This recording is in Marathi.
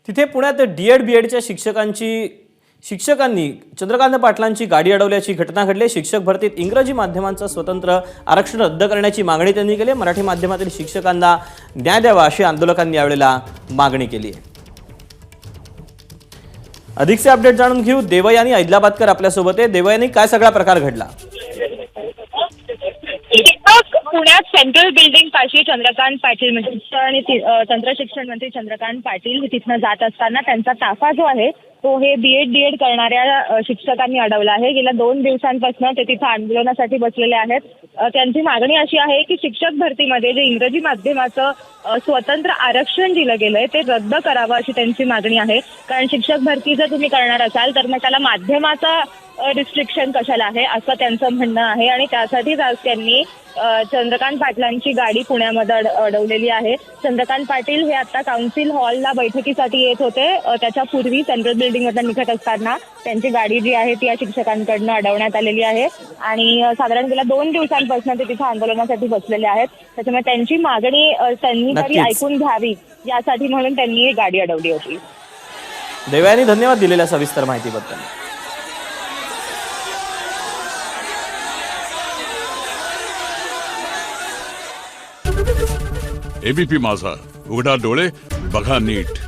तिथे पुण्यात डी.एड. बी.एडच्या शिक्षकांनी चंद्रकांत पाटलांची गाडी अडवल्याची घटना घडली। शिक्षक भरतीत इंग्रजी माध्यमांचं स्वतंत्र आरक्षण रद्द करण्याची मागणी त्यांनी केली। मराठी माध्यमातील शिक्षकांना न्याय द्यावा अशी आंदोलकांनी यावेळेला मागणी केली आहे। अधिकचे अपडेट जाणून घेऊ। देवयानी ऐदलाबादकर आपल्या सोबत आहे। देवयानी, काय सगळा प्रकार घडला? पुण्यात सेंट्रल बिल्डिंग पाशी चंद्रकांत पाटील म्हणजे आणि तंत्र शिक्षण मंत्री चंद्रकांत पाटील तिथनं जात असताना त्यांचा ताफा जो आहे तो हे बीएड करणाऱ्या शिक्षकांनी अडवला आहे। गेल्या 2 दिवसांपासून ते तिथे आंदोलनासाठी बसलेले आहेत। त्यांची मागणी अशी आहे की शिक्षक भरतीमध्ये जे इंग्रजी माध्यमाचं स्वतंत्र आरक्षण दिलं गेलंय ते रद्द करावं अशी त्यांची मागणी आहे। कारण शिक्षक भरती जर तुम्ही करणार असाल तर मग त्याला माध्यमाचा रिस्ट्रिक्शन कशाला आहे असं त्यांचं म्हणणं आहे। आणि त्यासाठीच आज त्यांनी चंद्रकांत पाटलांची गाडी पुण्यामध्ये अडवलेली आहे। चंद्रकांत पाटील हे आता काउन्सिल हॉलला बैठकीसाठी येत होते। त्याच्यापूर्वी सेंट्रल बिल्डिंगमधून निघत असताना त्यांची गाडी जी आहे ती या शिक्षकांकडनं अडवण्यात आलेली आहे। आणि साधारण गेल्या 2 दिवसांपासून ते तिथे आंदोलनासाठी बसलेले आहेत। त्याच्यामुळे त्यांची मागणी त्यांनी तरी ऐकून घ्यावी यासाठी म्हणून त्यांनी ही गाडी अडवली होती। देवयानी, धन्यवाद दिलेल्या सविस्तर माहितीबद्दल। एबीपी माझा, उघडा डोळे बघा नीट।